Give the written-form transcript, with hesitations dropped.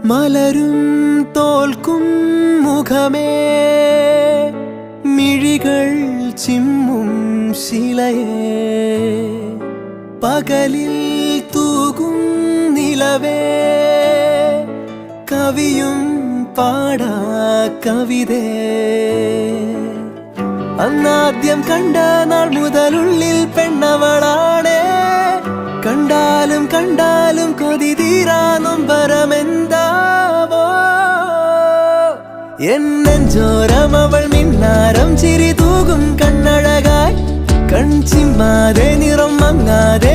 മലരും തോൽക്കും മുഖമേ മിഴികൾ ചിമ്മും ശിലയേ പകലിൽ തൂകും നിലവേ കവിയും പാടാ കവിതേ അന്നാദ്യം കണ്ട നാൾ മുതലുള്ളിൽ പെണ്ണവളാണേ കണ്ടാലും കണ്ടാലും കൊതി തീരാ നൊമ്പരമെന്താവോ എന്നെഞ്ചോരം അവൾ മിന്നാരം ചിരി തൂകും കണ്ണഴകായി കൺചിമ്മാതെ നിറം മങ്ങാതെ